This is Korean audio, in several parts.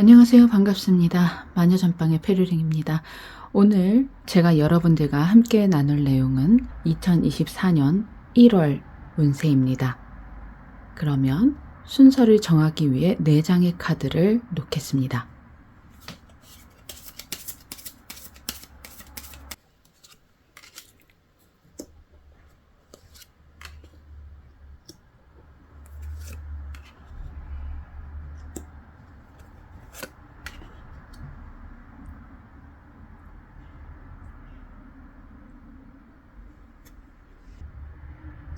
안녕하세요. 반갑습니다. 마녀전방의 페르링입니다. 오늘 제가 여러분들과 함께 나눌 내용은 2024년 1월 운세입니다. 그러면 순서를 정하기 위해 4장의 카드를 놓겠습니다.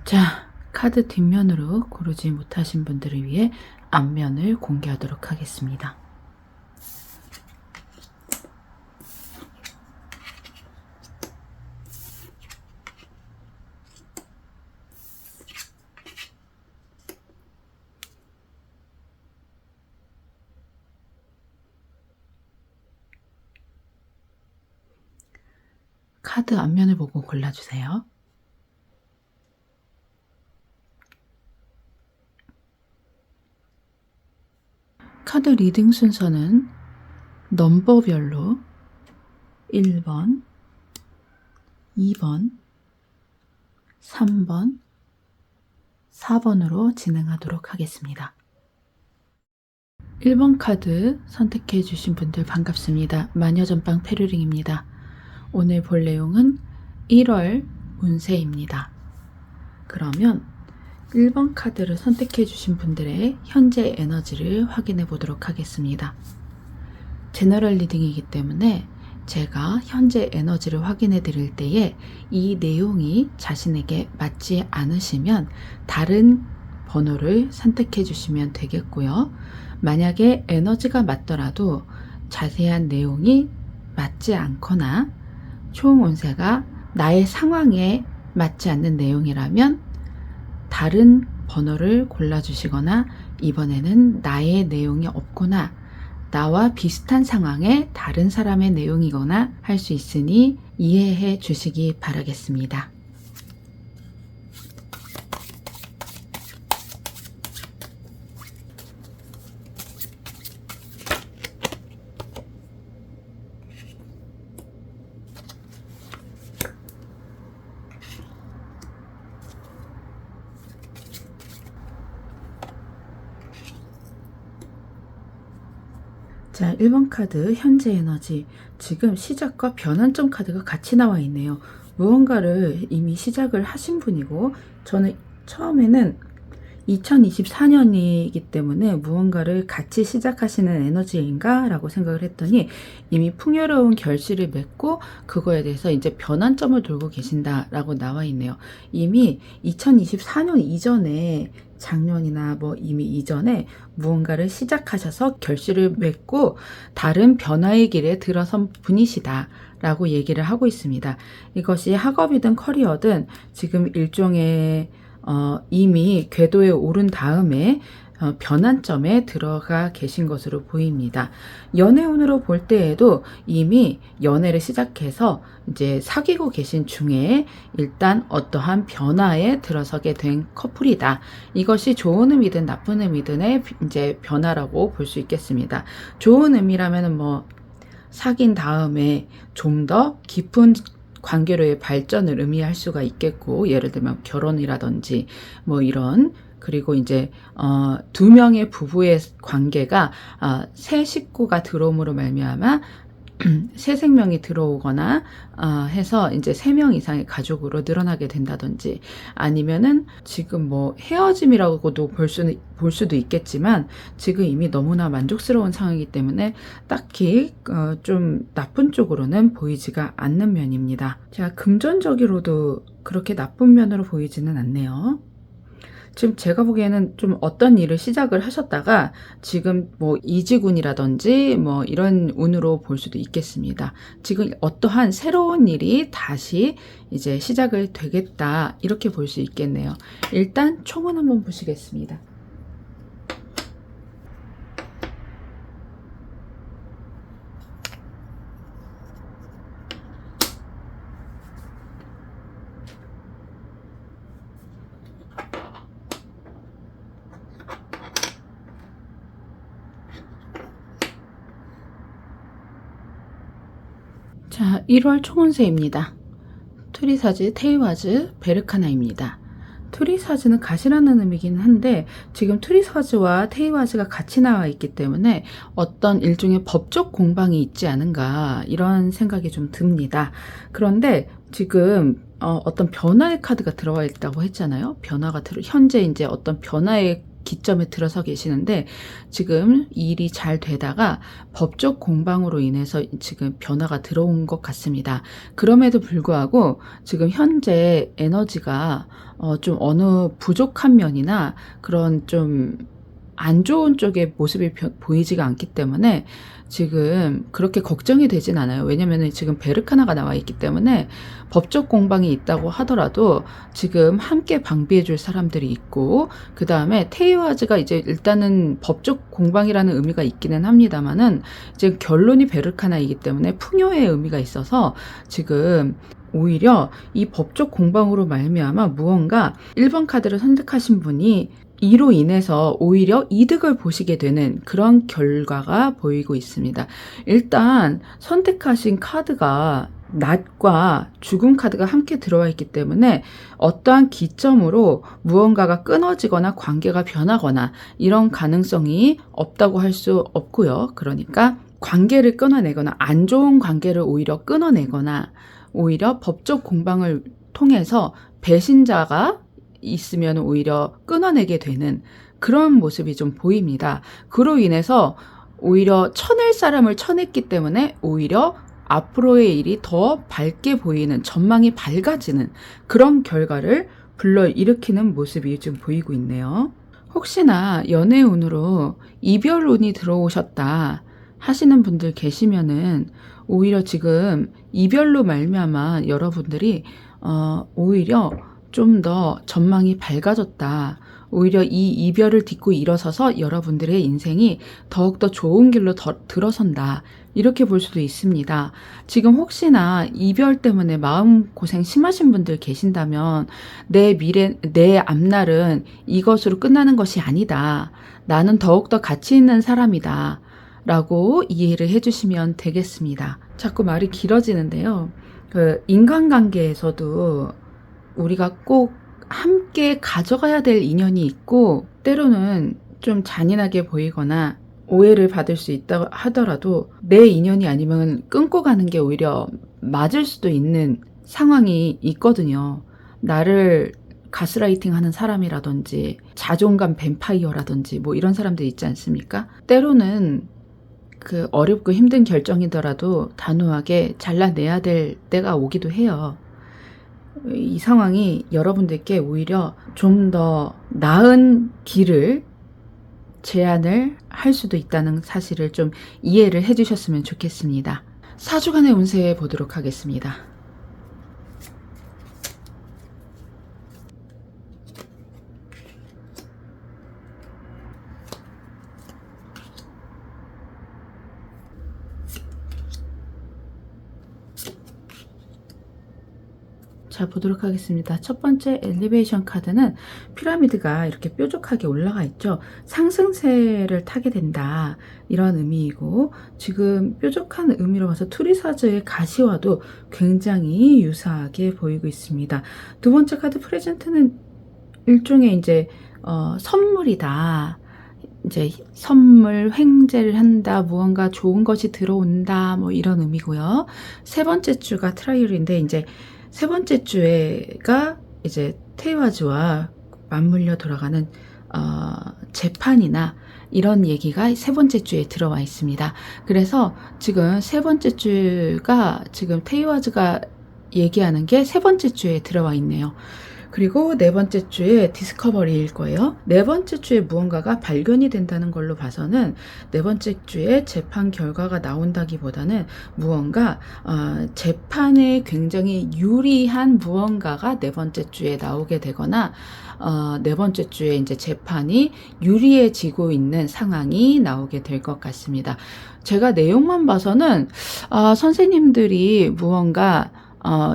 자, 카드 뒷면으로 고르지 못하신 분들을 위해 앞면을 공개하도록 하겠습니다. 카드 앞면을 보고 골라주세요. 카드 리딩 순서는 넘버별로 1번, 2번, 3번, 4번으로 진행하도록 하겠습니다. 1번 카드 선택해 주신 분들 반갑습니다. 마녀전방 페르링입니다. 오늘 볼 내용은 1월 운세입니다. 그러면 1번 카드를 선택해 주신 분들의 현재 에너지를 확인해 보도록 하겠습니다. 제너럴 리딩이기 때문에 제가 현재 에너지를 확인해 드릴 때에 이 내용이 자신에게 맞지 않으시면 다른 번호를 선택해 주시면 되겠고요. 만약에 에너지가 맞더라도 자세한 내용이 맞지 않거나 총 운세가 나의 상황에 맞지 않는 내용이라면 다른 번호를 골라주시거나 이번에는 나의 내용이 없구나, 나와 비슷한 상황의 다른 사람의 내용이거나 할 수 있으니 이해해 주시기 바라겠습니다. 자, 1번 카드 현재 에너지, 지금 시작과 변환점 카드가 같이 나와 있네요. 무언가를 이미 시작을 하신 분이고, 저는 처음에는 2024년이기 때문에 무언가를 같이 시작하시는 에너지인가 라고 생각을 했더니 이미 풍요로운 결실을 맺고 그거에 대해서 이제 변환점을 돌고 계신다 라고 나와 있네요. 이미 2024년 이전에, 작년이나 뭐 이미 이전에 무언가를 시작하셔서 결실을 맺고 다른 변화의 길에 들어선 분이시다 라고 얘기를 하고 있습니다. 이것이 학업이든 커리어든 지금 일종의 이미 궤도에 오른 다음에 변환점에 들어가 계신 것으로 보입니다. 연애운으로 볼 때에도 이미 연애를 시작해서 이제 사귀고 계신 중에 일단 어떠한 변화에 들어서게 된 커플이다. 이것이 좋은 의미든 나쁜 의미든의 이제 변화라고 볼 수 있겠습니다. 좋은 의미라면은 뭐 사귄 다음에 좀 더 깊은 관계로의 발전을 의미할 수가 있겠고, 예를 들면 결혼이라든지 뭐 이런, 그리고 이제 두 명의 부부의 관계가 새 식구가 들어옴으로 말미암아 새 생명이 들어오거나 해서 이제 3명 이상의 가족으로 늘어나게 된다든지, 아니면은 지금 뭐 헤어짐이라고도 볼 수도 있겠지만 지금 이미 너무나 만족스러운 상황이기 때문에 딱히 좀 나쁜 쪽으로는 보이지가 않는 면입니다. 자, 금전적으로도 그렇게 나쁜 면으로 보이지는 않네요. 지금 제가 보기에는 좀 어떤 일을 시작을 하셨다가 지금 뭐 이직운이라든지 뭐 이런 운으로 볼 수도 있겠습니다. 지금 어떠한 새로운 일이 다시 이제 시작을 되겠다, 이렇게 볼 수 있겠네요. 일단 총은 한번 보시겠습니다. 1월 총운세입니다. 투리사즈, 테이와즈, 베르카나입니다. 투리사즈는 가시라는 의미긴 한데 지금 투리사즈와 테이와즈가 같이 나와 있기 때문에 어떤 일종의 법적 공방이 있지 않은가 이런 생각이 좀 듭니다. 그런데 지금 어떤 변화의 카드가 들어와 있다고 했잖아요. 현재 이제 어떤 변화의 기점에 들어서 계시는데 지금 일이 잘 되다가 법적 공방으로 인해서 지금 변화가 들어온 것 같습니다. 그럼에도 불구하고 지금 현재 에너지가 좀 어느 부족한 면이나 그런 좀 안 좋은 쪽의 모습이 보이지가 않기 때문에 지금 그렇게 걱정이 되진 않아요. 왜냐면은 지금 베르카나가 나와 있기 때문에 법적 공방이 있다고 하더라도 지금 함께 방비해 줄 사람들이 있고, 그 다음에 테이와즈가 이제 일단은 법적 공방이라는 의미가 있기는 합니다만은 지금 결론이 베르카나이기 때문에 풍요의 의미가 있어서 지금 오히려 이 법적 공방으로 말미암아 무언가 1번 카드를 선택하신 분이 이로 인해서 오히려 이득을 보시게 되는 그런 결과가 보이고 있습니다. 일단 선택하신 카드가 낫과 죽음 카드가 함께 들어와 있기 때문에 어떠한 기점으로 무언가가 끊어지거나 관계가 변하거나 이런 가능성이 없다고 할 수 없고요. 그러니까 관계를 끊어내거나 안 좋은 관계를 오히려 끊어내거나 오히려 법적 공방을 통해서 배신자가 있으면 오히려 끊어내게 되는 그런 모습이 좀 보입니다. 그로 인해서 오히려 쳐낼 사람을 쳐냈기 때문에 오히려 앞으로의 일이 더 밝게 보이는, 전망이 밝아지는 그런 결과를 불러일으키는 모습이 좀 보이고 있네요. 혹시나 연애운으로 이별운이 들어오셨다 하시는 분들 계시면은 오히려 지금 이별로 말미암아 여러분들이 오히려 좀 더 전망이 밝아졌다. 오히려 이 이별을 딛고 일어서서 여러분들의 인생이 더욱더 좋은 길로 들어선다. 이렇게 볼 수도 있습니다. 지금 혹시나 이별 때문에 마음고생 심하신 분들 계신다면 내 앞날은 이것으로 끝나는 것이 아니다. 나는 더욱더 가치 있는 사람이다. 라고 이해를 해주시면 되겠습니다. 자꾸 말이 길어지는데요. 인간관계에서도 우리가 꼭 함께 가져가야 될 인연이 있고 때로는 좀 잔인하게 보이거나 오해를 받을 수 있다 하더라도 내 인연이 아니면 끊고 가는 게 오히려 맞을 수도 있는 상황이 있거든요. 나를 가스라이팅 하는 사람이라든지 자존감 뱀파이어라든지 뭐 이런 사람들 있지 않습니까? 때로는 그 어렵고 힘든 결정이더라도 단호하게 잘라내야 될 때가 오기도 해요. 이 상황이 여러분들께 오히려 좀 더 나은 길을 제안을 할 수도 있다는 사실을 좀 이해를 해주셨으면 좋겠습니다. 4주간의 운세 보도록 하겠습니다. 자, 보도록 하겠습니다. 첫 번째 엘리베이션 카드는 피라미드가 이렇게 뾰족하게 올라가 있죠. 상승세를 타게 된다. 이런 의미이고, 지금 뾰족한 의미로 봐서 투리사즈의 가시와도 굉장히 유사하게 보이고 있습니다. 두 번째 카드 프레젠트는 일종의 이제 선물이다. 이제 선물, 횡재를 한다, 무언가 좋은 것이 들어온다, 뭐 이런 의미고요. 세 번째 주가 트라이얼인데 이제 세 번째 주에가 이제 테이와즈와 맞물려 돌아가는 재판이나 이런 얘기가 세 번째 주에 들어와 있습니다. 그래서 지금 세 번째 주가 지금 테이와즈가 얘기하는 게 세 번째 주에 들어와 있네요. 그리고 네 번째 주에 디스커버리일 거예요. 네 번째 주에 무언가가 발견이 된다는 걸로 봐서는 네 번째 주에 재판 결과가 나온다기보다는 무언가 재판에 굉장히 유리한 무언가가 네 번째 주에 나오게 되거나 네 번째 주에 이제 재판이 유리해지고 있는 상황이 나오게 될 것 같습니다. 제가 내용만 봐서는 선생님들이 무언가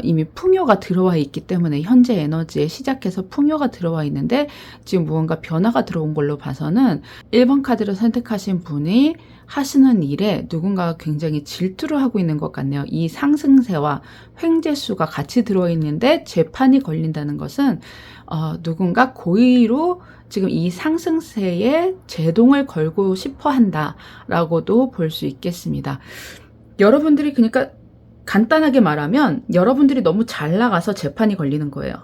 이미 풍요가 들어와 있기 때문에 현재 에너지에 시작해서 풍요가 들어와 있는데 지금 무언가 변화가 들어온 걸로 봐서는 1번 카드를 선택하신 분이 하시는 일에 누군가가 굉장히 질투를 하고 있는 것 같네요. 이 상승세와 횡재수가 같이 들어있는데 재판이 걸린다는 것은 누군가 고의로 지금 이 상승세에 제동을 걸고 싶어 한다라고도 볼 수 있겠습니다. 여러분들이 그러니까 간단하게 말하면 여러분들이 너무 잘 나가서 재판이 걸리는 거예요.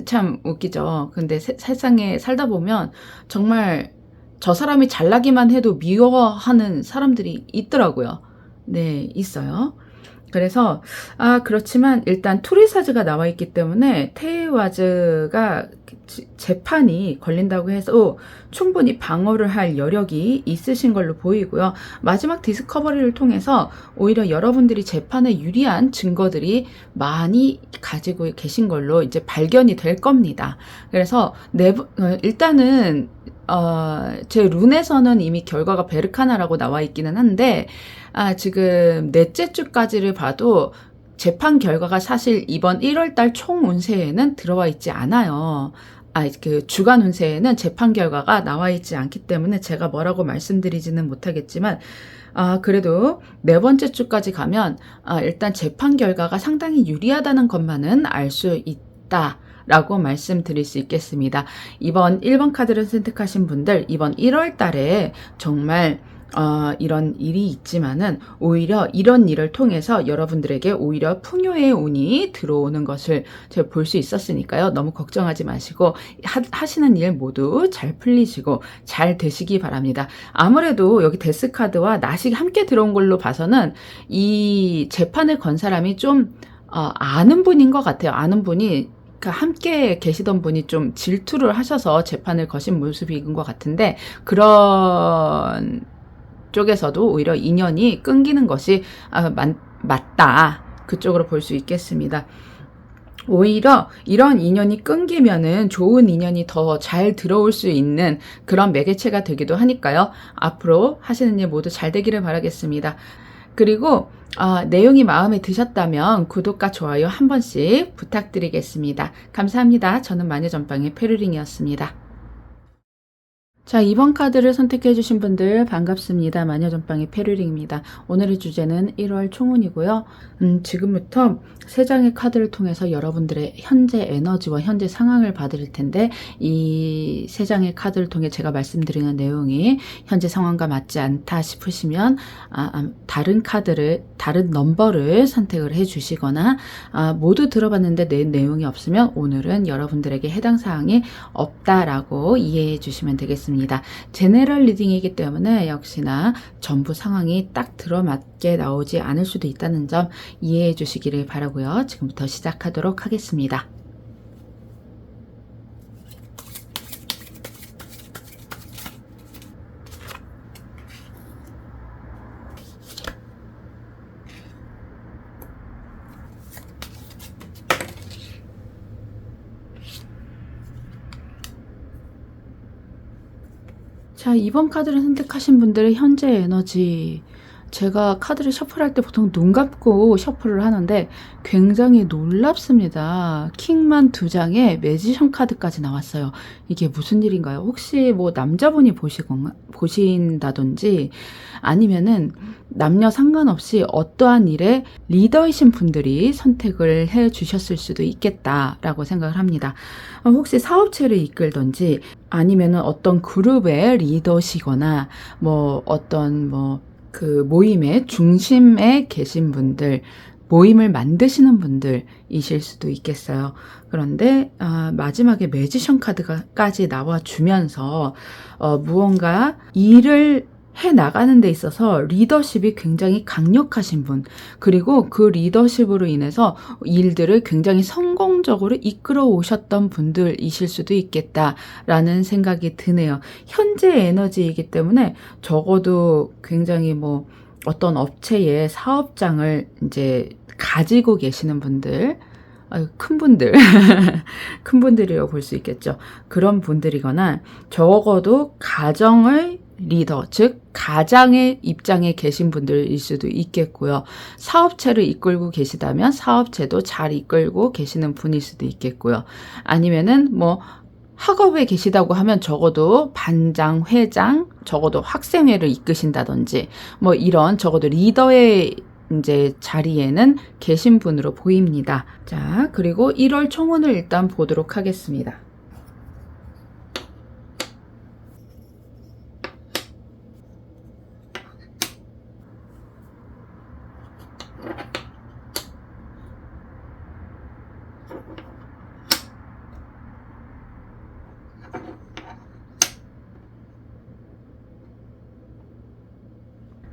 참 웃기죠. 근데 세상에 살다 보면 정말 저 사람이 잘나기만 해도 미워하는 사람들이 있더라고요. 네, 있어요. 그래서 그렇지만 일단 투리사즈가 나와 있기 때문에 테이와즈가 재판이 걸린다고 해서 충분히 방어를 할 여력이 있으신 걸로 보이고요. 마지막 디스커버리를 통해서 오히려 여러분들이 재판에 유리한 증거들이 많이 가지고 계신 걸로 이제 발견이 될 겁니다. 그래서 일단은 제 룬에서는 이미 결과가 베르카나라고 나와 있기는 한데 지금 넷째 주까지를 봐도 재판 결과가 사실 이번 1월달 총 운세에는 들어와 있지 않아요. 그 주간 운세에는 재판 결과가 나와 있지 않기 때문에 제가 뭐라고 말씀드리지는 못하겠지만 그래도 네 번째 주까지 가면 일단 재판 결과가 상당히 유리하다는 것만은 알 수 있다. 라고 말씀드릴 수 있겠습니다. 이번 1번 카드를 선택하신 분들 이번 1월 달에 정말 이런 일이 있지만은 오히려 이런 일을 통해서 여러분들에게 오히려 풍요의 운이 들어오는 것을 제가 볼 수 있었으니까요. 너무 걱정하지 마시고 하시는 일 모두 잘 풀리시고 잘 되시기 바랍니다. 아무래도 여기 데스 카드와 낫이 함께 들어온 걸로 봐서는 이 재판을 건 사람이 좀 아는 분인 것 같아요. 아는 분이 함께 계시던 분이 좀 질투를 하셔서 재판을 거신 모습인 것 같은데 그런 쪽에서도 오히려 인연이 끊기는 것이 맞다. 그쪽으로 볼 수 있겠습니다. 오히려 이런 인연이 끊기면은 좋은 인연이 더 잘 들어올 수 있는 그런 매개체가 되기도 하니까요. 앞으로 하시는 일 모두 잘 되기를 바라겠습니다. 그리고 내용이 마음에 드셨다면 구독과 좋아요 한 번씩 부탁드리겠습니다. 감사합니다. 저는 마녀전방의 페루링이었습니다. 자, 2번 카드를 선택해 주신 분들 반갑습니다. 마녀전방의 페루링입니다. 오늘의 주제는 1월 총운이고요. 지금부터 3장의 카드를 통해서 여러분들의 현재 에너지와 현재 상황을 봐드릴 텐데 이 3장의 카드를 통해 제가 말씀드리는 내용이 현재 상황과 맞지 않다 싶으시면 다른 넘버를 선택을 해 주시거나 모두 들어봤는데 내 내용이 없으면 오늘은 여러분들에게 해당 사항이 없다라고 이해해 주시면 되겠습니다. 제너럴 리딩이기 때문에 역시나 전부 상황이 딱 들어맞게 나오지 않을 수도 있다는 점 이해해 주시기를 바라고요. 지금부터 시작하도록 하겠습니다. 자, 2번 카드를 선택하신 분들의 현재 에너지. 제가 카드를 셔플할 때 보통 눈 감고 셔플을 하는데 굉장히 놀랍습니다. 킹만 2장에 매지션 카드까지 나왔어요. 이게 무슨 일인가요? 혹시 뭐 남자분이 보신다든지 아니면은 남녀 상관없이 어떠한 일에 리더이신 분들이 선택을 해 주셨을 수도 있겠다라고 생각을 합니다. 혹시 사업체를 이끌던지 아니면은 어떤 그룹의 리더시거나 뭐 어떤 그 모임의 중심에 계신 분들, 모임을 만드시는 분들이실 수도 있겠어요. 그런데 마지막에 매지션 카드까지 나와주면서 무언가 일을 해나가는 데 있어서 리더십이 굉장히 강력하신 분, 그리고 그 리더십으로 인해서 일들을 굉장히 성공적으로 이끌어 오셨던 분들이실 수도 있겠다라는 생각이 드네요. 현재 에너지이기 때문에 적어도 굉장히 어떤 업체의 사업장을 이제 가지고 계시는 분들, 큰 분들, 큰 분들이라고 볼 수 있겠죠. 그런 분들이거나 적어도 가정을 리더, 즉 가장의 입장에 계신 분들일 수도 있겠고요. 사업체를 이끌고 계시다면 사업체도 잘 이끌고 계시는 분일 수도 있겠고요. 아니면은 뭐 학업에 계시다고 하면 적어도 반장, 회장, 적어도 학생회를 이끄신다든지 뭐 이런 적어도 리더의 이제 자리에는 계신 분으로 보입니다. 자, 그리고 1월 총운을 일단 보도록 하겠습니다.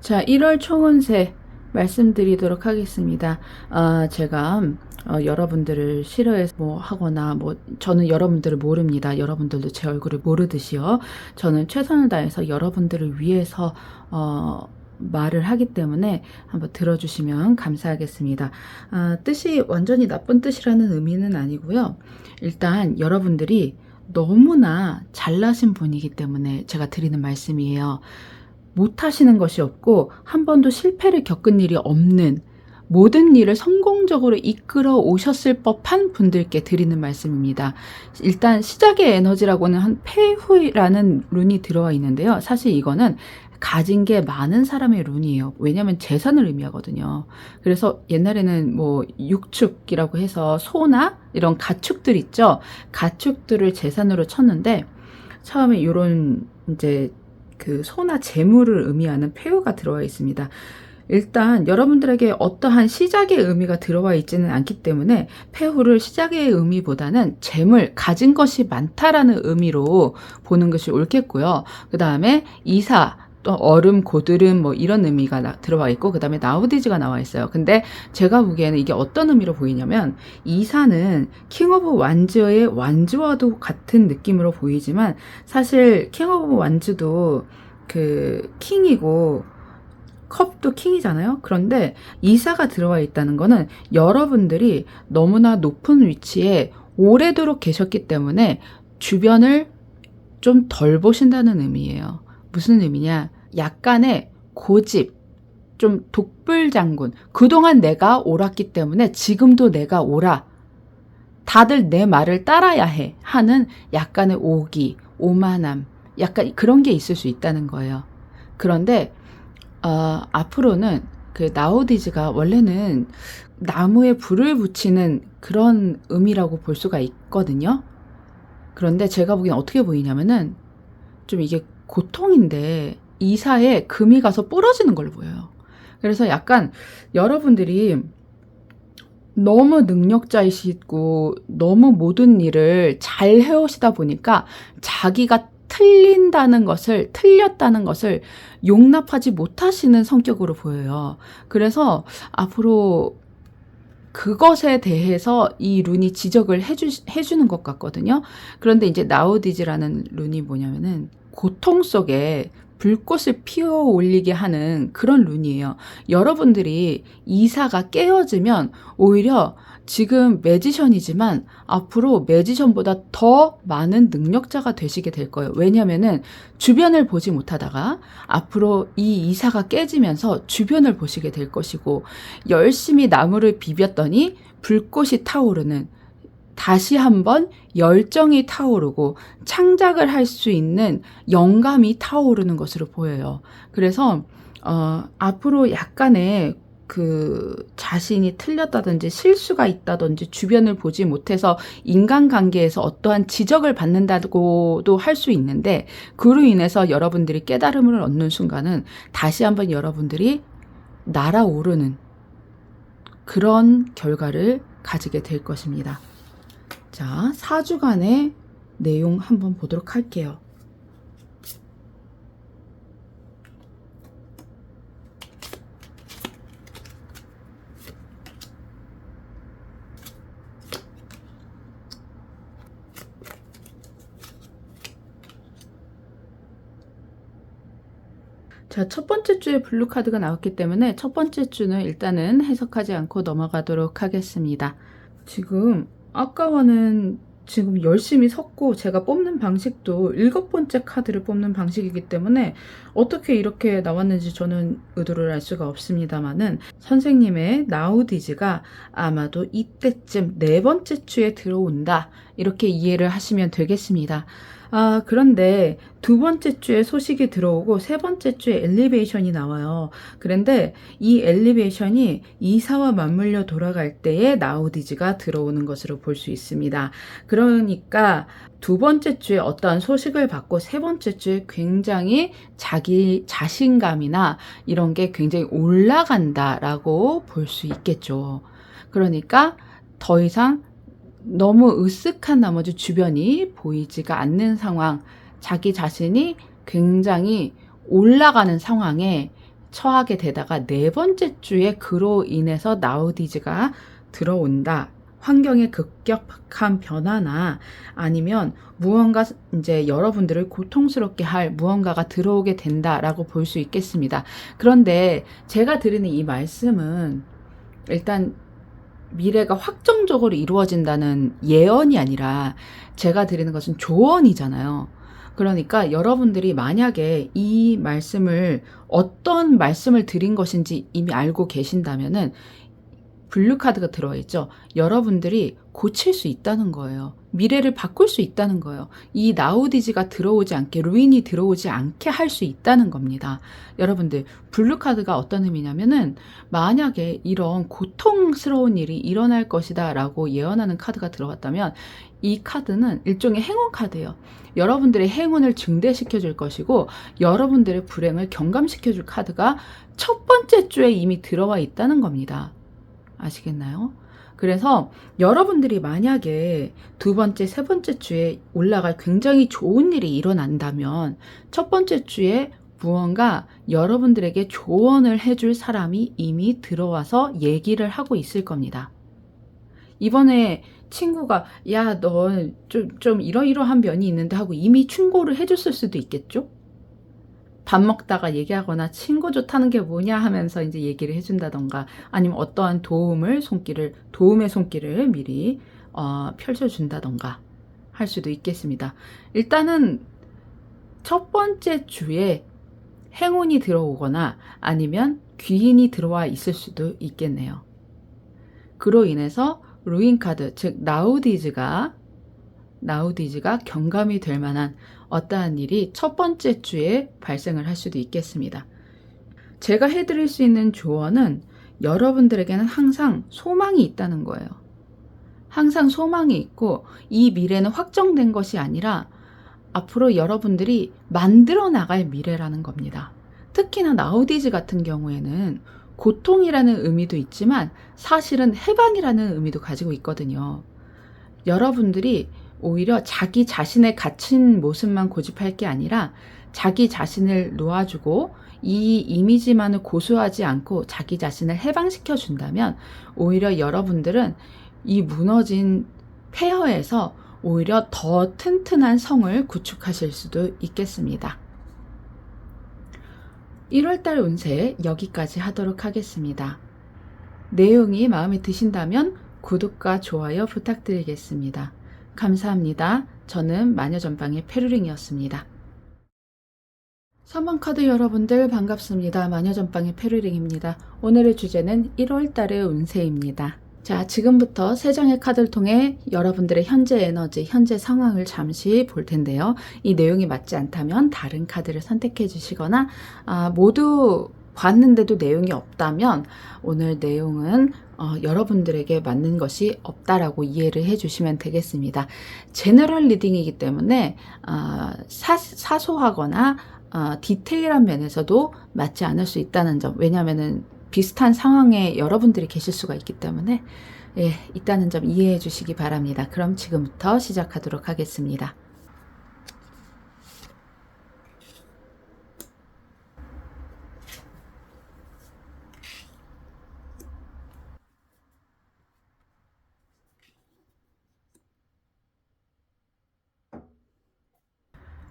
자, 1월 총운세 말씀드리도록 하겠습니다. 제가 여러분들을 싫어해서 뭐 하거나 뭐 저는 여러분들을 모릅니다. 여러분들도 제 얼굴을 모르듯이요. 저는 최선을 다해서 여러분들을 위해서 말을 하기 때문에 한번 들어주시면 감사하겠습니다. 뜻이 완전히 나쁜 뜻이라는 의미는 아니고요. 일단 여러분들이 너무나 잘나신 분이기 때문에 제가 드리는 말씀이에요. 못하시는 것이 없고 한 번도 실패를 겪은 일이 없는, 모든 일을 성공적으로 이끌어 오셨을 법한 분들께 드리는 말씀입니다. 일단 시작의 에너지라고는 한 폐후라는 룬이 들어와 있는데요. 사실 이거는 가진 게 많은 사람의 룬이에요. 왜냐하면 재산을 의미하거든요. 그래서 옛날에는 뭐 육축이라고 해서 소나 이런 가축들 있죠. 가축들을 재산으로 쳤는데 처음에 이런 이제 그 소나 재물을 의미하는 폐후가 들어와 있습니다. 일단 여러분들에게 어떠한 시작의 의미가 들어와 있지는 않기 때문에 폐후를 시작의 의미보다는 재물, 가진 것이 많다라는 의미로 보는 것이 옳겠고요. 그 다음에 이사, 또 얼음, 고드름 뭐 이런 의미가 들어와 있고 그 다음에 나우디즈가 나와 있어요. 근데 제가 보기에는 이게 어떤 의미로 보이냐면 이사는 킹 오브 완즈의 완즈와도 같은 느낌으로 보이지만 사실 킹 오브 완즈도 그 킹이고 컵도 킹이잖아요. 그런데 이사가 들어와 있다는 거는 여러분들이 너무나 높은 위치에 오래도록 계셨기 때문에 주변을 좀 덜 보신다는 의미예요. 무슨 의미냐? 약간의 고집, 좀 독불장군. 그동안 내가 옳았기 때문에 지금도 내가 옳아. 다들 내 말을 따라야 해. 하는 약간의 오기, 오만함, 약간 그런 게 있을 수 있다는 거예요. 그런데 앞으로는 그 나우디즈가 원래는 나무에 불을 붙이는 그런 의미라고 볼 수가 있거든요. 그런데 제가 보기엔 어떻게 보이냐면은 좀 이게 고통인데 이사에 금이 가서 부러지는 걸로 보여요. 그래서 약간 여러분들이 너무 능력자이시고 너무 모든 일을 잘 해오시다 보니까 자기가 틀렸다는 것을 용납하지 못하시는 성격으로 보여요. 그래서 앞으로 그것에 대해서 이 룬이 지적을 해주는 것 같거든요. 그런데 이제 나우디즈라는 룬이 뭐냐면은 고통 속에 불꽃을 피워 올리게 하는 그런 룬이에요. 여러분들이 이사가 깨어지면 오히려 지금 매지션이지만 앞으로 매지션보다 더 많은 능력자가 되시게 될 거예요. 왜냐면은 주변을 보지 못하다가 앞으로 이 이사가 깨지면서 주변을 보시게 될 것이고 열심히 나무를 비볐더니 불꽃이 타오르는, 다시 한번 열정이 타오르고 창작을 할 수 있는 영감이 타오르는 것으로 보여요. 그래서 앞으로 약간의 그 자신이 틀렸다든지 실수가 있다든지 주변을 보지 못해서 인간관계에서 어떠한 지적을 받는다고도 할 수 있는데 그로 인해서 여러분들이 깨달음을 얻는 순간은 다시 한번 여러분들이 날아오르는 그런 결과를 가지게 될 것입니다. 자, 4주간의 내용 한번 보도록 할게요. 자, 첫 번째 주에 블루 카드가 나왔기 때문에 첫 번째 주는 일단은 해석하지 않고 넘어가도록 하겠습니다. 지금 아까와는 지금 열심히 섰고 제가 뽑는 방식도 7번째 카드를 뽑는 방식이기 때문에 어떻게 이렇게 나왔는지 저는 의도를 알 수가 없습니다만은 선생님의 나우디즈가 아마도 이때쯤 4번째 주에 들어온다, 이렇게 이해를 하시면 되겠습니다. 그런데 2번째 주에 소식이 들어오고 3번째 주에 엘리베이션이 나와요. 그런데 이 엘리베이션이 이사와 맞물려 돌아갈 때에 나우디즈가 들어오는 것으로 볼 수 있습니다. 그러니까 2번째 주에 어떠한 소식을 받고 3번째 주에 굉장히 자기 자신감이나 이런 게 굉장히 올라간다라고 볼 수 있겠죠. 그러니까 더 이상 너무 으쓱한 나머지 주변이 보이지가 않는 상황, 자기 자신이 굉장히 올라가는 상황에 처하게 되다가 4번째 주에 그로 인해서 나우디즈가 들어온다. 환경의 급격한 변화나 아니면 무언가 이제 여러분들을 고통스럽게 할 무언가가 들어오게 된다라고 볼 수 있겠습니다. 그런데 제가 드리는 이 말씀은 일단 미래가 확정적으로 이루어진다는 예언이 아니라 제가 드리는 것은 조언이잖아요. 그러니까 여러분들이 만약에 이 말씀을 어떤 말씀을 드린 것인지 이미 알고 계신다면은 블루카드가 들어와 있죠. 여러분들이 고칠 수 있다는 거예요. 미래를 바꿀 수 있다는 거예요. 이 나우디즈가 들어오지 않게, 루인이 들어오지 않게 할 수 있다는 겁니다. 여러분들, 블루카드가 어떤 의미냐면은 만약에 이런 고통스러운 일이 일어날 것이다 라고 예언하는 카드가 들어갔다면 이 카드는 일종의 행운 카드예요. 여러분들의 행운을 증대시켜 줄 것이고 여러분들의 불행을 경감시켜 줄 카드가 첫 번째 주에 이미 들어와 있다는 겁니다. 아시겠나요? 그래서 여러분들이 만약에 2번째, 3번째 주에 올라갈 굉장히 좋은 일이 일어난다면 첫 번째 주에 무언가 여러분들에게 조언을 해줄 사람이 이미 들어와서 얘기를 하고 있을 겁니다. 이번에 친구가 야, 너 좀 이러이러한 면이 있는데 하고 이미 충고를 해줬을 수도 있겠죠? 밥 먹다가 얘기하거나 친구 좋다는 게 뭐냐 하면서 이제 얘기를 해준다던가 아니면 어떠한 도움의 손길을 미리 펼쳐준다던가 할 수도 있겠습니다. 일단은 첫 번째 주에 행운이 들어오거나 아니면 귀인이 들어와 있을 수도 있겠네요. 그로 인해서 루인 카드, 즉 나우디즈가 경감이 될 만한 어떠한 일이 첫 번째 주에 발생을 할 수도 있겠습니다. 제가 해드릴 수 있는 조언은 여러분들에게는 항상 소망이 있다는 거예요. 항상 소망이 있고 이 미래는 확정된 것이 아니라 앞으로 여러분들이 만들어 나갈 미래라는 겁니다. 특히나 나우디즈 같은 경우에는 고통이라는 의미도 있지만 사실은 해방이라는 의미도 가지고 있거든요. 여러분들이 오히려 자기 자신의 갇힌 모습만 고집할 게 아니라 자기 자신을 놓아주고 이 이미지만을 고수하지 않고 자기 자신을 해방시켜 준다면 오히려 여러분들은 이 무너진 폐허에서 오히려 더 튼튼한 성을 구축하실 수도 있겠습니다. 1월달 운세 여기까지 하도록 하겠습니다. 내용이 마음에 드신다면 구독과 좋아요 부탁드리겠습니다. 감사합니다. 저는 마녀전방의 페루링이었습니다. 3번 카드 여러분들 반갑습니다. 마녀전방의 페루링입니다. 오늘의 주제는 1월달의 운세입니다. 자, 지금부터 3장의 카드를 통해 여러분들의 현재 에너지, 현재 상황을 잠시 볼 텐데요. 이 내용이 맞지 않다면 다른 카드를 선택해 주시거나 모두 봤는데도 내용이 없다면 오늘 내용은 여러분들에게 맞는 것이 없다라고 이해를 해주시면 되겠습니다. 제너럴 리딩이기 때문에 사소하거나 디테일한 면에서도 맞지 않을 수 있다는 점, 왜냐하면 비슷한 상황에 여러분들이 계실 수가 있기 때문에 있다는 점 이해해 주시기 바랍니다. 그럼 지금부터 시작하도록 하겠습니다.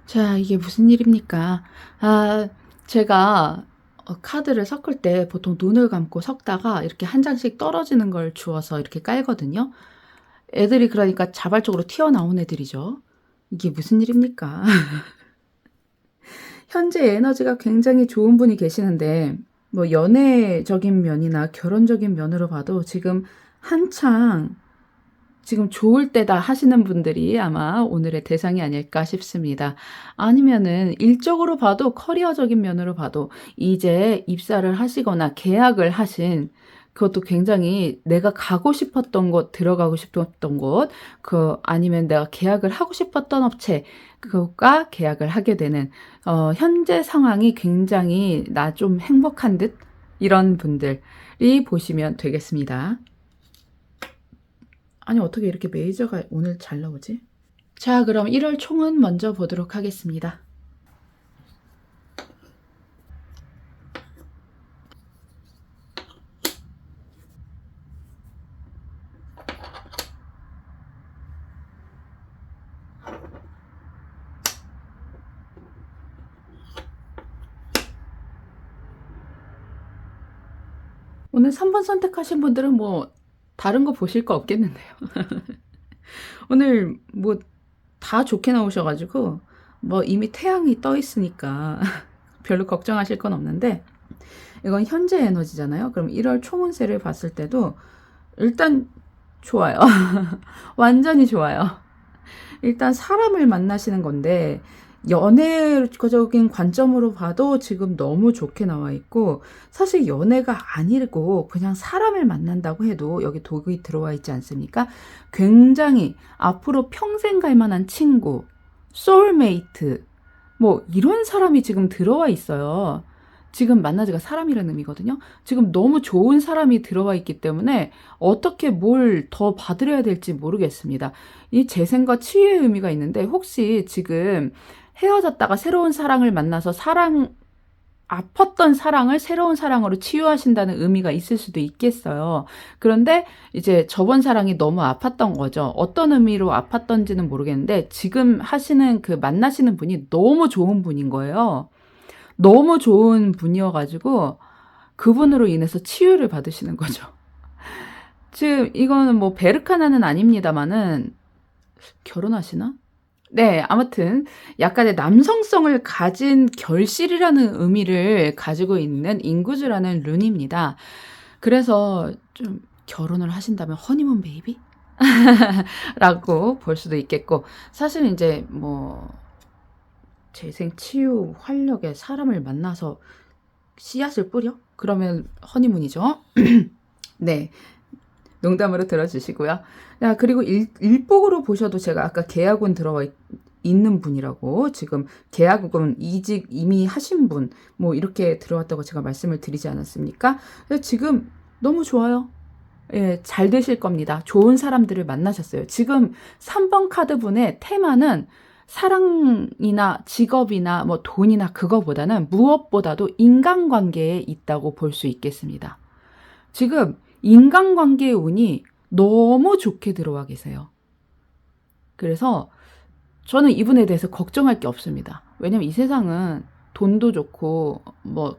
자, 이게 무슨 일입니까? 제가 카드를 섞을 때 보통 눈을 감고 섞다가 이렇게 한 장씩 떨어지는 걸 주어서 이렇게 깔거든요. 애들이 그러니까 자발적으로 튀어나온 애들이죠. 이게 무슨 일입니까? 현재 에너지가 굉장히 좋은 분이 계시는데 뭐 연애적인 면이나 결혼적인 면으로 봐도 지금 한창 지금 좋을 때다 하시는 분들이 아마 오늘의 대상이 아닐까 싶습니다. 아니면은 일적으로 봐도 커리어적인 면으로 봐도 이제 입사를 하시거나 계약을 하신 그것도 굉장히 내가 가고 싶었던 곳, 들어가고 싶었던 곳, 아니면 내가 계약을 하고 싶었던 업체, 그것과 계약을 하게 되는, 현재 상황이 굉장히 나 좀 행복한 듯? 이런 분들이 보시면 되겠습니다. 아니, 어떻게 이렇게 메이저가 오늘 잘 나오지? 자, 그럼 1월 총은 먼저 보도록 하겠습니다. 오늘 3번 선택하신 분들은 뭐 다른 거 보실 거 없겠는데요. 오늘 뭐 다 좋게 나오셔가지고 뭐 이미 태양이 떠 있으니까 별로 걱정하실 건 없는데, 이건 현재 에너지잖아요. 그럼 1월 총운세를 봤을 때도 일단 좋아요. 완전히 좋아요. 일단 사람을 만나시는 건데 연애적인 관점으로 봐도 지금 너무 좋게 나와 있고, 사실 연애가 아니고 그냥 사람을 만난다고 해도 여기 독이 들어와 있지 않습니까? 굉장히 앞으로 평생 갈 만한 친구, 소울메이트, 뭐 이런 사람이 지금 들어와 있어요. 지금 만나지가 사람이라는 의미거든요. 지금 너무 좋은 사람이 들어와 있기 때문에 어떻게 뭘 더 받으려야 될지 모르겠습니다. 이 재생과 치유의 의미가 있는데, 혹시 지금 헤어졌다가 새로운 사랑을 만나서 아팠던 사랑을 새로운 사랑으로 치유하신다는 의미가 있을 수도 있겠어요. 그런데 이제 저번 사랑이 너무 아팠던 거죠. 어떤 의미로 아팠던지는 모르겠는데 지금 만나시는 분이 너무 좋은 분인 거예요. 너무 좋은 분이어가지고 그분으로 인해서 치유를 받으시는 거죠. 지금 이거는 뭐 베르카나는 아닙니다만은 결혼하시나? 네, 아무튼 약간의 남성성을 가진 결실이라는 의미를 가지고 있는 인구주라는 룬입니다. 그래서 좀 결혼을 하신다면 허니문 베이비? 라고 볼 수도 있겠고, 사실 이제 뭐 재생 치유 활력에 사람을 만나서 씨앗을 뿌려? 그러면 허니문이죠. 네. 농담으로 들어주시고요. 야, 그리고 일복으로 보셔도 제가 아까 계약운 들어와 있는 분이라고, 지금 계약은 이직 이미 하신 분, 뭐 이렇게 들어왔다고 제가 말씀을 드리지 않았습니까? 지금 너무 좋아요. 예, 잘 되실 겁니다. 좋은 사람들을 만나셨어요. 지금 3번 카드 분의 테마는 사랑이나 직업이나 뭐 돈이나 그거보다는 무엇보다도 인간관계에 있다고 볼 수 있겠습니다. 지금 인간관계의 운이 너무 좋게 들어와 계세요. 그래서 저는 이분에 대해서 걱정할 게 없습니다. 왜냐면 이 세상은 돈도 좋고 뭐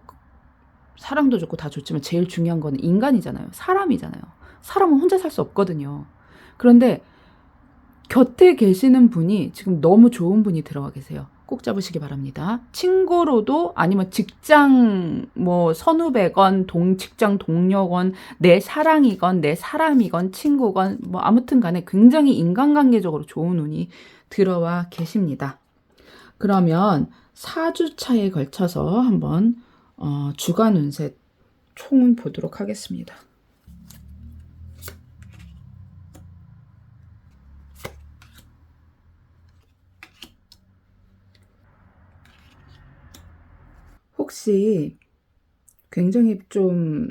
사랑도 좋고 다 좋지만 제일 중요한 건 인간이잖아요. 사람이잖아요. 사람은 혼자 살 수 없거든요. 그런데 곁에 계시는 분이 지금 너무 좋은 분이 들어와 계세요. 꼭 잡으시기 바랍니다. 친구로도, 아니면 직장 뭐 선후배건 직장 동료건 내 사랑이건 내 사람이건 친구건 뭐 아무튼 간에 굉장히 인간관계적으로 좋은 운이 들어와 계십니다. 그러면 4주차에 걸쳐서 한번 주간 운세 총운 보도록 하겠습니다. 혹시 굉장히 좀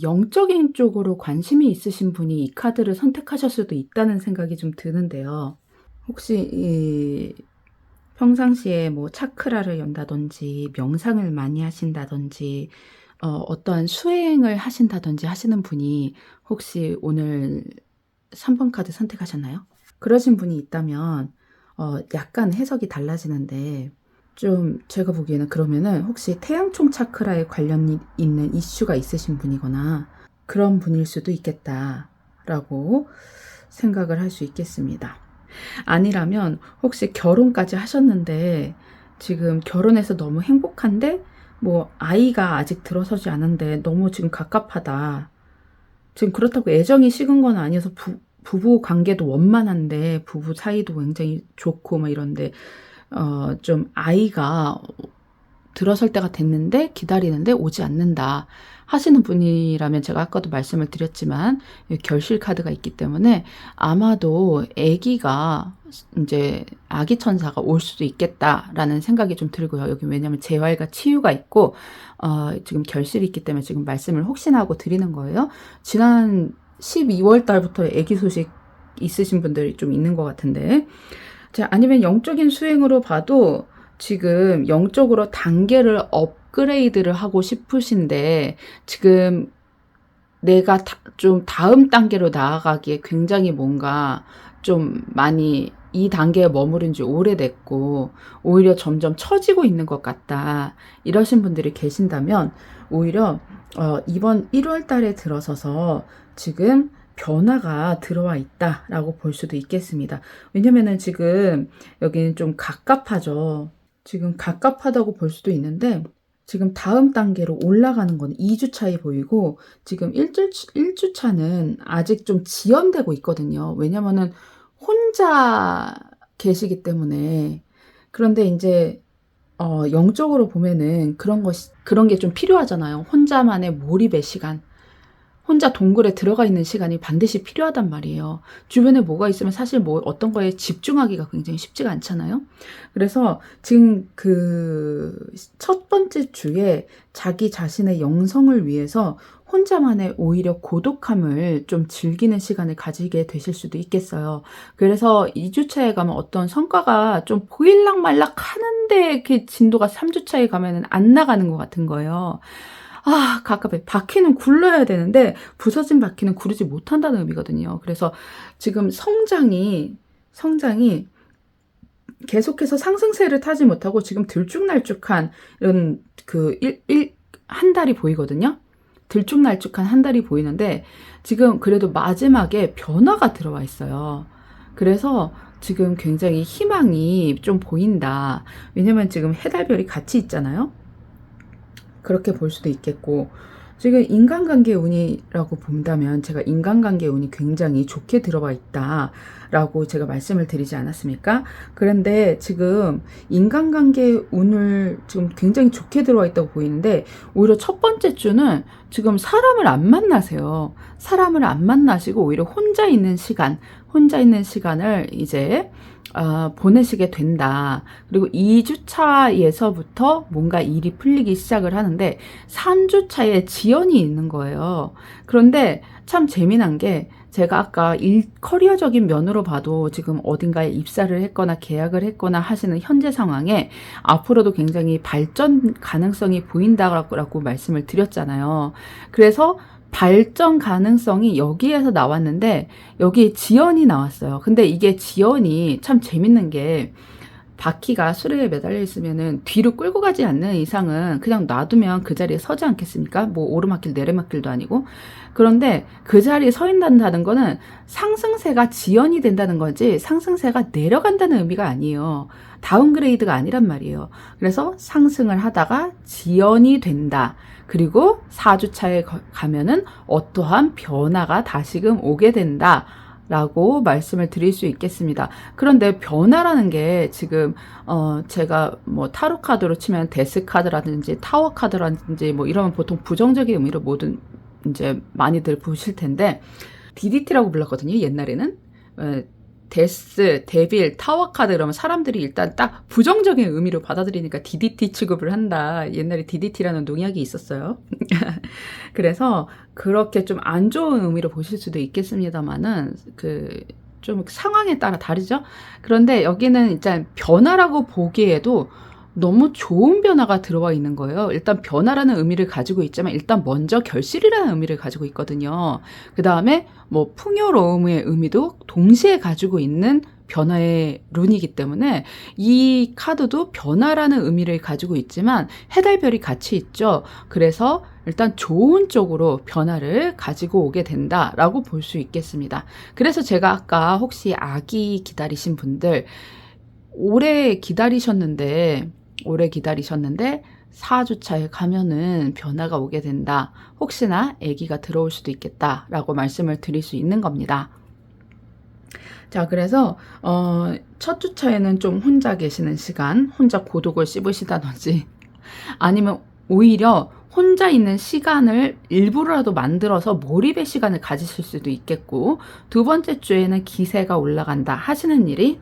영적인 쪽으로 관심이 있으신 분이 이 카드를 선택하실 수도 있다는 생각이 좀 드는데요. 혹시 평상시에 뭐 차크라를 연다든지 명상을 많이 하신다든지 어떠한 수행을 하신다든지 하시는 분이 혹시 오늘 3번 카드 선택하셨나요? 그러신 분이 있다면 약간 해석이 달라지는데, 좀 제가 보기에는 그러면은 혹시 태양총 차크라에 관련 있는 이슈가 있으신 분이거나 그런 분일 수도 있겠다라고 생각을 할 수 있겠습니다. 아니라면 혹시 결혼까지 하셨는데 지금 결혼해서 너무 행복한데 뭐 아이가 아직 들어서지 않은데 너무 지금 갑갑하다. 지금 그렇다고 애정이 식은 건 아니어서 부부 관계도 원만한데 부부 사이도 굉장히 좋고 막 이런데 좀 아이가 들어설 때가 됐는데 기다리는데 오지 않는다 하시는 분이라면 제가 아까도 말씀을 드렸지만 결실 카드가 있기 때문에 아마도 아기가 이제 아기 천사가 올 수도 있겠다라는 생각이 좀 들고요. 여기 왜냐하면 재활과 치유가 있고 지금 결실이 있기 때문에 지금 말씀을 혹시나 하고 드리는 거예요. 지난 12월 달부터 아기 소식 있으신 분들이 좀 있는 것 같은데 자, 아니면 영적인 수행으로 봐도 지금 영적으로 단계를 업그레이드를 하고 싶으신데 지금 내가 좀 다음 단계로 나아가기에 굉장히 뭔가 좀 많이 이 단계에 머무른 지 오래됐고 오히려 점점 처지고 있는 것 같다 이러신 분들이 계신다면 오히려 이번 1월 달에 들어서서 지금 변화가 들어와 있다라고 볼 수도 있겠습니다. 왜냐면은 지금 여기는 좀 갑갑하죠. 지금 갑갑하다고 볼 수도 있는데 지금 다음 단계로 올라가는 건 2주 차이 보이고 지금 1주 차는 아직 좀 지연되고 있거든요. 왜냐면은 혼자 계시기 때문에. 그런데 이제 영적으로 보면은 그런 게 좀 필요하잖아요. 혼자만의 몰입의 시간. 혼자 동굴에 들어가 있는 시간이 반드시 필요하단 말이에요. 주변에 뭐가 있으면 사실 뭐 어떤 거에 집중하기가 굉장히 쉽지가 않잖아요. 그래서 지금 그 첫 번째 주에 자기 자신의 영성을 위해서 혼자만의 오히려 고독함을 좀 즐기는 시간을 가지게 되실 수도 있겠어요. 그래서 2주차에 가면 어떤 성과가 좀 보일락말락 하는데 이렇게 진도가 3주차에 가면은 안 나가는 것 같은 거예요. 갑갑해. 바퀴는 굴러야 되는데 부서진 바퀴는 구르지 못한다는 의미거든요. 그래서 지금 성장이 계속해서 상승세를 타지 못하고 지금 들쭉날쭉한 이런 한 달이 보이거든요. 들쭉날쭉한 한 달이 보이는데 지금 그래도 마지막에 변화가 들어와 있어요. 그래서 지금 굉장히 희망이 좀 보인다. 왜냐면 지금 해달별이 같이 있잖아요. 그렇게 볼 수도 있겠고 지금 인간관계 운이라고 본다면 제가 인간관계 운이 굉장히 좋게 들어와 있다라고 제가 말씀을 드리지 않았습니까? 그런데 지금 인간관계 운을 지금 굉장히 좋게 들어와 있다고 보이는데 오히려 첫 번째 주는 지금 사람을 안 만나세요. 사람을 안 만나시고 오히려 혼자 있는 시간을 이제 보내시게 된다. 그리고 2주차에서부터 뭔가 일이 풀리기 시작을 하는데 3주차에 지연이 있는 거예요. 그런데 참 재미난 게 제가 아까 커리어적인 면으로 봐도 지금 어딘가에 입사를 했거나 계약을 했거나 하시는 현재 상황에 앞으로도 굉장히 발전 가능성이 보인다라고 말씀을 드렸잖아요. 그래서 발전 가능성이 여기에서 나왔는데 여기에 지연이 나왔어요. 근데 이게 지연이 참 재밌는 게 바퀴가 수레에 매달려 있으면은 뒤로 끌고 가지 않는 이상은 그냥 놔두면 그 자리에 서지 않겠습니까? 뭐 오르막길 내리막길도 아니고. 그런데 그 자리에 서 있다는 거는 상승세가 지연이 된다는 거지 상승세가 내려간다는 의미가 아니에요. 다운그레이드가 아니란 말이에요. 그래서 상승을 하다가 지연이 된다. 그리고 4주차에 가면은 어떠한 변화가 다시금 오게 된다. 라고 말씀을 드릴 수 있겠습니다. 그런데 변화라는 게 지금 제가 뭐 타로 카드로 치면 데스 카드라든지 타워 카드라든지 뭐 이러면 보통 부정적인 의미로 모든 이제 많이들 보실 텐데 DDT라고 불렀거든요. 옛날에는 데스, 데빌, 타워 카드 이러면 사람들이 일단 딱 부정적인 의미로 받아들이니까 DDT 취급을 한다. 옛날에 DDT라는 농약이 있었어요. 그래서 그렇게 좀 안 좋은 의미로 보실 수도 있겠습니다만은 좀 상황에 따라 다르죠. 그런데 여기는 일단 변화라고 보기에도 너무 좋은 변화가 들어와 있는 거예요. 일단 변화라는 의미를 가지고 있지만 일단 먼저 결실이라는 의미를 가지고 있거든요. 그 다음에 뭐 풍요로움의 의미도 동시에 가지고 있는 변화의 룬이기 때문에 이 카드도 변화라는 의미를 가지고 있지만 해달별이 같이 있죠. 그래서 일단 좋은 쪽으로 변화를 가지고 오게 된다라고 볼 수 있겠습니다. 그래서 제가 아까 혹시 아기 기다리신 분들 오래 기다리셨는데 4주차에 가면은 변화가 오게 된다. 혹시나 아기가 들어올 수도 있겠다라고 말씀을 드릴 수 있는 겁니다. 자, 그래서 첫 주차에는 좀 혼자 계시는 시간, 혼자 고독을 씹으시다든지 아니면 오히려 혼자 있는 시간을 일부러라도 만들어서 몰입의 시간을 가지실 수도 있겠고, 두 번째 주에는 기세가 올라간다 하시는 일이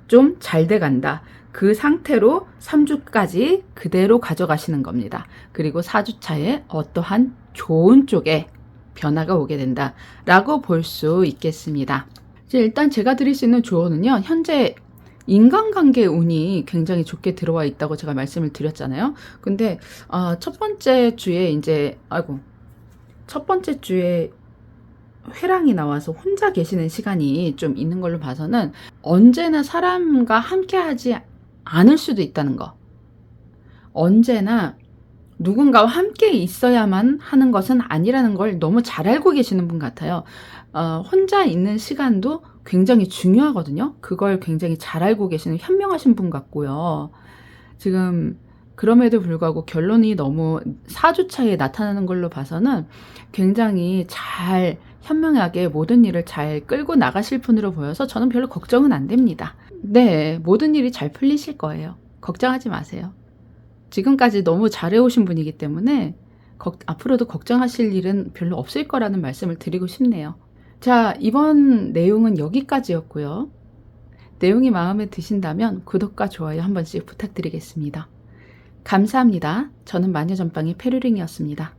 좀 잘 돼간다. 그 상태로 3주까지 그대로 가져가시는 겁니다. 그리고 4주차에 어떠한 좋은 쪽에 변화가 오게 된다 라고 볼 수 있겠습니다. 일단 제가 드릴 수 있는 조언은요, 현재 인간관계 운이 굉장히 좋게 들어와 있다고 제가 말씀을 드렸잖아요. 근데 첫 번째 주에 회랑이 나와서 혼자 계시는 시간이 좀 있는 걸로 봐서는 언제나 사람과 함께 하지 않을 수도 있다는 거. 언제나 누군가와 함께 있어야만 하는 것은 아니라는 걸 너무 잘 알고 계시는 분 같아요. 혼자 있는 시간도 굉장히 중요하거든요. 그걸 굉장히 잘 알고 계시는 현명하신 분 같고요. 지금 그럼에도 불구하고 결론이 너무 4주차에 나타나는 걸로 봐서는 굉장히 잘 현명하게 모든 일을 잘 끌고 나가실 분으로 보여서 저는 별로 걱정은 안 됩니다. 네, 모든 일이 잘 풀리실 거예요. 걱정하지 마세요. 지금까지 너무 잘해오신 분이기 때문에 앞으로도 걱정하실 일은 별로 없을 거라는 말씀을 드리고 싶네요. 자, 이번 내용은 여기까지였고요. 내용이 마음에 드신다면 구독과 좋아요 한 번씩 부탁드리겠습니다. 감사합니다. 저는 마녀전방의 페루링이었습니다.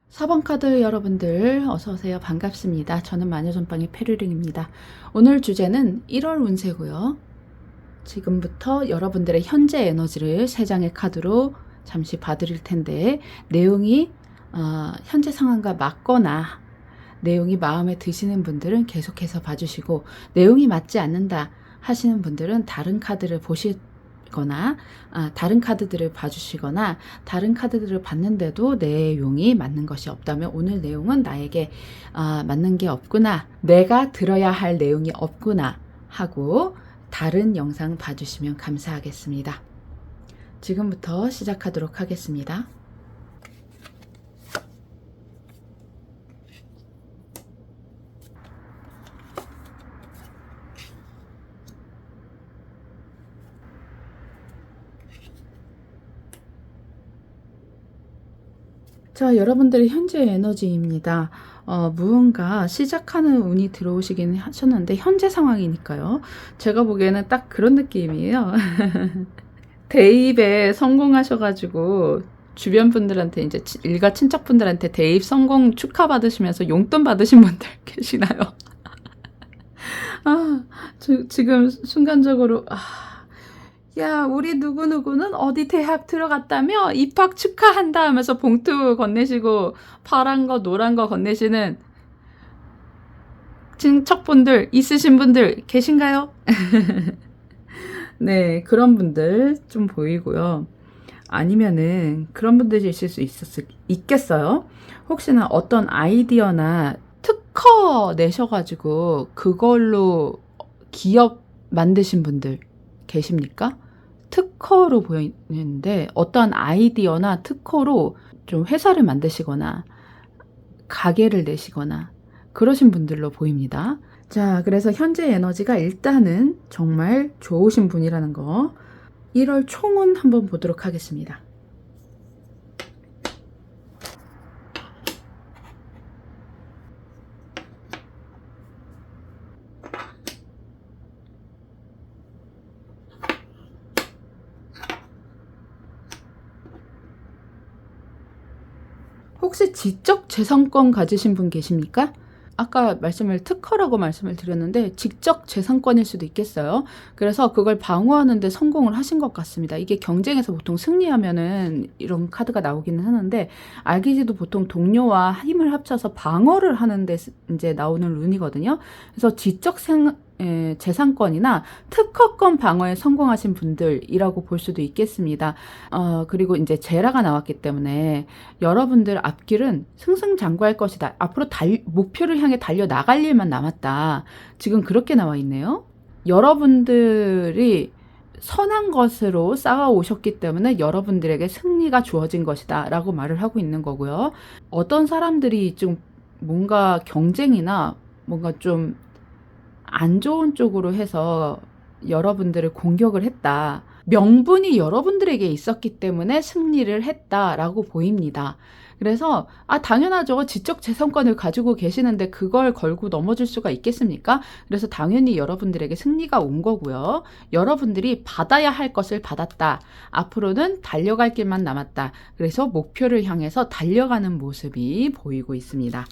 4번 카드 여러분들 어서오세요. 반갑습니다. 저는 마녀전방의 페루링입니다. 오늘 주제는 1월 운세고요. 지금부터 여러분들의 현재 에너지를 3장의 카드로 잠시 봐드릴 텐데, 내용이 현재 상황과 맞거나 내용이 마음에 드시는 분들은 계속해서 봐주시고, 내용이 맞지 않는다 하시는 분들은 다른 카드를 보시거나 다른 카드들을 봐주시거나, 다른 카드들을 봤는데도 내용이 맞는 것이 없다면 오늘 내용은 나에게 맞는 게 없구나, 내가 들어야 할 내용이 없구나 하고 다른 영상 봐주시면 감사하겠습니다. 지금부터 시작하도록 하겠습니다. 자, 여러분들의 현재 에너지입니다. 무언가 시작하는 운이 들어오시긴 하셨는데 현재 상황이니까요. 제가 보기에는 딱 그런 느낌이에요. 대입에 성공하셔가지고 주변 분들한테, 이제 일가 친척분들한테 대입 성공 축하받으시면서 용돈 받으신 분들 계시나요? 지금 순간적으로 야, 우리 누구누구는 어디 대학 들어갔다며 입학 축하한다 하면서 봉투 건네시고 파란 거 노란 거 건네시는 친척분들 있으신 분들 계신가요? 네, 그런 분들 좀 보이고요. 아니면은 그런 분들이 있을 수 있겠어요. 혹시나 어떤 아이디어나 특허 내셔가지고 그걸로 기업 만드신 분들 계십니까? 특허로 보이는데 어떤 아이디어나 특허로 좀 회사를 만드시거나 가게를 내시거나 그러신 분들로 보입니다. 자, 그래서 현재 에너지가 일단은 정말 좋으신 분이라는 거, 1월 총운 한번 보도록 하겠습니다. 혹시 지적 재산권 가지신 분 계십니까? 아까 특허라고 말씀을 드렸는데 직접 재산권일 수도 있겠어요. 그래서 그걸 방어하는 데 성공을 하신 것 같습니다. 이게 경쟁에서 보통 승리하면은 이런 카드가 나오기는 하는데, 알기지도 보통 동료와 힘을 합쳐서 방어를 하는데 이제 나오는 룬이거든요. 그래서 재산권이나 특허권 방어에 성공하신 분들이라고 볼 수도 있겠습니다. 그리고 이제 제라가 나왔기 때문에 여러분들 앞길은 승승장구할 것이다. 앞으로 목표를 향해 달려 나갈 일만 남았다. 지금 그렇게 나와 있네요. 여러분들이 선한 것으로 쌓아오셨기 때문에 여러분들에게 승리가 주어진 것이다 라고 말을 하고 있는 거고요. 어떤 사람들이 좀 뭔가 경쟁이나 뭔가 좀 안 좋은 쪽으로 해서 여러분들을 공격을 했다. 명분이 여러분들에게 있었기 때문에 승리를 했다라고 보입니다. 그래서 당연하죠. 지적 재산권을 가지고 계시는데 그걸 걸고 넘어질 수가 있겠습니까? 그래서 당연히 여러분들에게 승리가 온 거고요. 여러분들이 받아야 할 것을 받았다. 앞으로는 달려갈 길만 남았다. 그래서 목표를 향해서 달려가는 모습이 보이고 있습니다.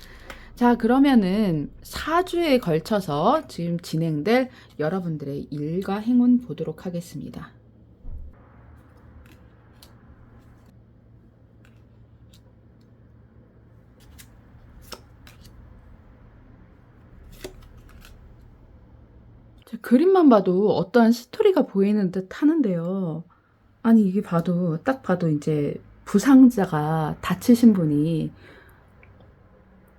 자, 그러면은 4주에 걸쳐서 지금 진행될 여러분들의 일과 행운 보도록 하겠습니다. 그림만 봐도 어떠한 스토리가 보이는 듯 하는데요. 아니, 이게 딱 봐도 이제 부상자가 다치신 분이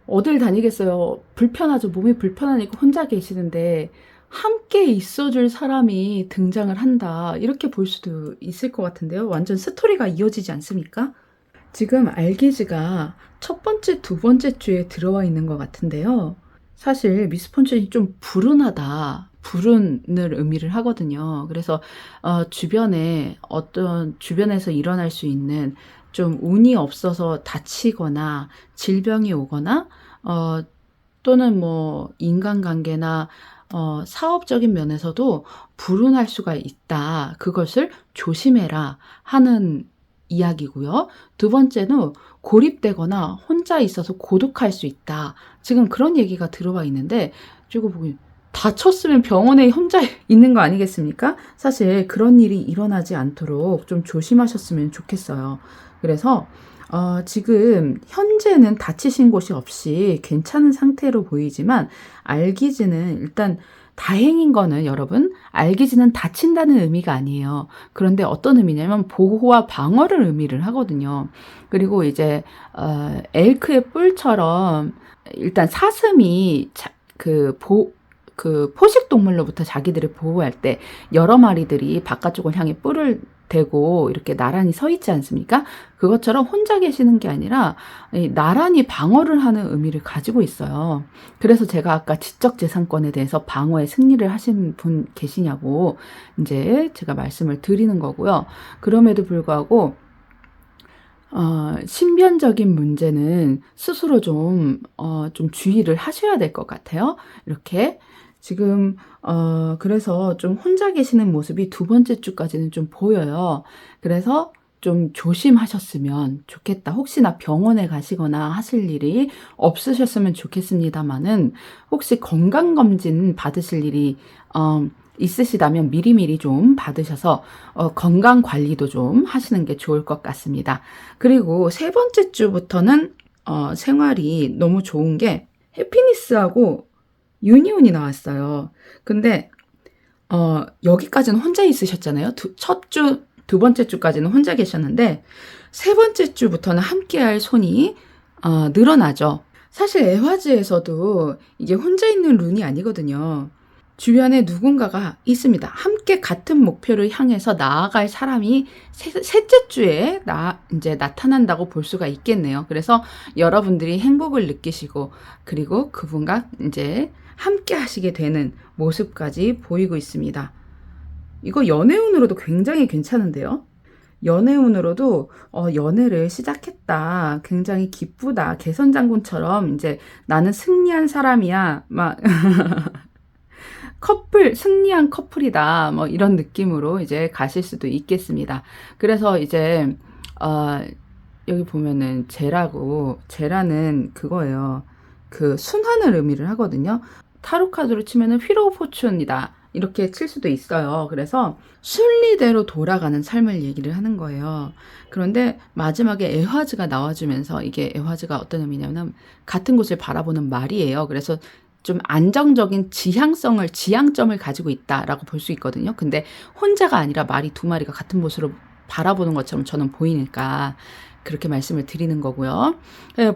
어딜 다니겠어요. 불편하죠. 몸이 불편하니까 혼자 계시는데 함께 있어줄 사람이 등장을 한다. 이렇게 볼 수도 있을 것 같은데요. 완전 스토리가 이어지지 않습니까? 지금 알기즈가 첫 번째, 두 번째 주에 들어와 있는 것 같은데요. 사실 미스펀션이 좀 불운하다. 불운을 의미를 하거든요. 그래서 주변에서 일어날 수 있는 좀 운이 없어서 다치거나 질병이 오거나 또는 뭐 인간관계나 사업적인 면에서도 불운할 수가 있다. 그것을 조심해라 하는 이야기고요. 두 번째는 고립되거나 혼자 있어서 고독할 수 있다. 지금 그런 얘기가 들어와 있는데, 이거 보면 다쳤으면 병원에 혼자 있는 거 아니겠습니까? 사실 그런 일이 일어나지 않도록 좀 조심하셨으면 좋겠어요. 그래서 지금 현재는 다치신 곳이 없이 괜찮은 상태로 보이지만, 알기즈는 일단 다행인 거는 여러분, 알기즈는 다친다는 의미가 아니에요. 그런데 어떤 의미냐면 보호와 방어를 의미를 하거든요. 그리고 이제 엘크의 뿔처럼 일단 사슴이 포식 동물로부터 자기들을 보호할 때 여러 마리들이 바깥쪽을 향해 뿔을 대고 이렇게 나란히 서 있지 않습니까? 그것처럼 혼자 계시는 게 아니라 나란히 방어를 하는 의미를 가지고 있어요. 그래서 제가 아까 지적재산권에 대해서 방어에 승리를 하신 분 계시냐고 이제 제가 말씀을 드리는 거고요. 그럼에도 불구하고 신변적인 문제는 스스로 좀 주의를 하셔야 될 것 같아요. 이렇게 지금 그래서 좀 혼자 계시는 모습이 두 번째 주까지는 좀 보여요. 그래서 좀 조심하셨으면 좋겠다. 혹시나 병원에 가시거나 하실 일이 없으셨으면 좋겠습니다만은, 혹시 건강검진 받으실 일이 있으시다면 미리미리 좀 받으셔서 건강 관리도 좀 하시는 게 좋을 것 같습니다. 그리고 세 번째 주부터는 생활이 너무 좋은 게 해피니스하고 유니온이 나왔어요. 근데 여기까지는 혼자 있으셨잖아요. 첫 주, 두 번째 주까지는 혼자 계셨는데 세 번째 주부터는 함께할 손이 늘어나죠. 사실 애화지에서도 이게 혼자 있는 룬이 아니거든요. 주변에 누군가가 있습니다. 함께 같은 목표를 향해서 나아갈 사람이 셋째 주에 이제 나타난다고 볼 수가 있겠네요. 그래서 여러분들이 행복을 느끼시고, 그리고 그분과 이제 함께 하시게 되는 모습까지 보이고 있습니다. 이거 연애운으로도 굉장히 괜찮은데요. 연애운으로도 연애를 시작했다. 굉장히 기쁘다. 개선장군처럼 이제 나는 승리한 사람이야. 막 승리한 커플이다. 뭐 이런 느낌으로 이제 가실 수도 있겠습니다. 그래서 이제 여기 보면은 제라는 그거예요. 그 순환을 의미를 하거든요. 타로 카드로 치면은 휠 오브 포춘이다, 이렇게 칠 수도 있어요. 그래서 순리대로 돌아가는 삶을 얘기를 하는 거예요. 그런데 마지막에 에화즈가 나와주면서, 이게 에화즈가 어떤 의미냐면 같은 곳을 바라보는 말이에요. 그래서 좀 안정적인 지향점을 가지고 있다라고 볼 수 있거든요. 근데 혼자가 아니라 말이 두 마리가 같은 곳으로 바라보는 것처럼 저는 보이니까 그렇게 말씀을 드리는 거고요.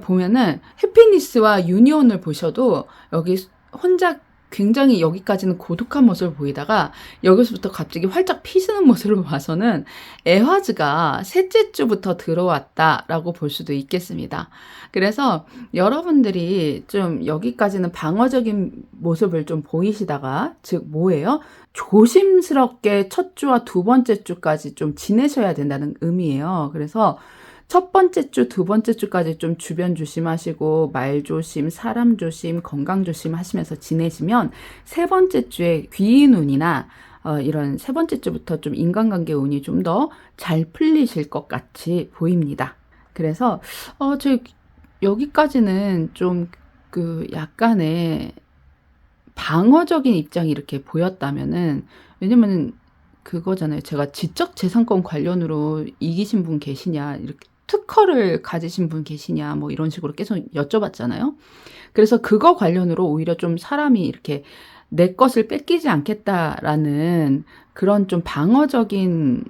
보면은 해피니스와 유니온을 보셔도 여기 혼자 굉장히 여기까지는 고독한 모습을 보이다가 여기서부터 갑자기 활짝 피시는 모습을 봐서는 에화즈가 셋째 주부터 들어왔다라고 볼 수도 있겠습니다. 그래서 여러분들이 좀 여기까지는 방어적인 모습을 좀 보이시다가, 즉 뭐예요? 조심스럽게 첫 주와 두 번째 주까지 좀 지내셔야 된다는 의미예요. 그래서 첫 번째 주, 두 번째 주까지 좀 주변 조심하시고 말 조심, 사람 조심, 건강 조심 하시면서 지내시면 세 번째 주에 귀인 운이나 이런 세 번째 주부터 좀 인간관계 운이 좀 더 잘 풀리실 것 같이 보입니다. 그래서 저 여기까지는 좀 그 약간의 방어적인 입장이 이렇게 보였다면은, 왜냐면은 그거잖아요. 제가 지적재산권 관련으로 이기신 분 계시냐, 이렇게 특허를 가지신 분 계시냐, 뭐 이런 식으로 계속 여쭤봤잖아요. 그래서 그거 관련으로 오히려 좀 사람이 이렇게 내 것을 뺏기지 않겠다라는 그런 좀 방어적인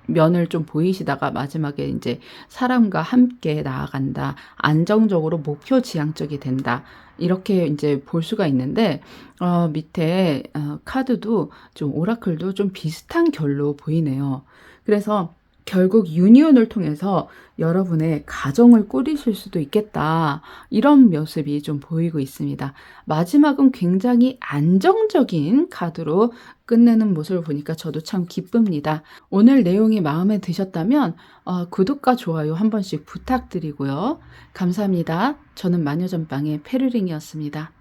면을 좀 보이시다가 마지막에 이제 사람과 함께 나아간다, 안정적으로 목표 지향적이 된다, 이렇게 이제 볼 수가 있는데, 밑에 카드도 좀 오라클도 좀 비슷한 결로 보이네요. 그래서 결국 유니온을 통해서 여러분의 가정을 꾸리실 수도 있겠다, 이런 모습이 좀 보이고 있습니다. 마지막은 굉장히 안정적인 카드로 끝내는 모습을 보니까 저도 참 기쁩니다. 오늘 내용이 마음에 드셨다면 구독과 좋아요 한 번씩 부탁드리고요. 감사합니다. 저는 마녀전방의 페르링이었습니다.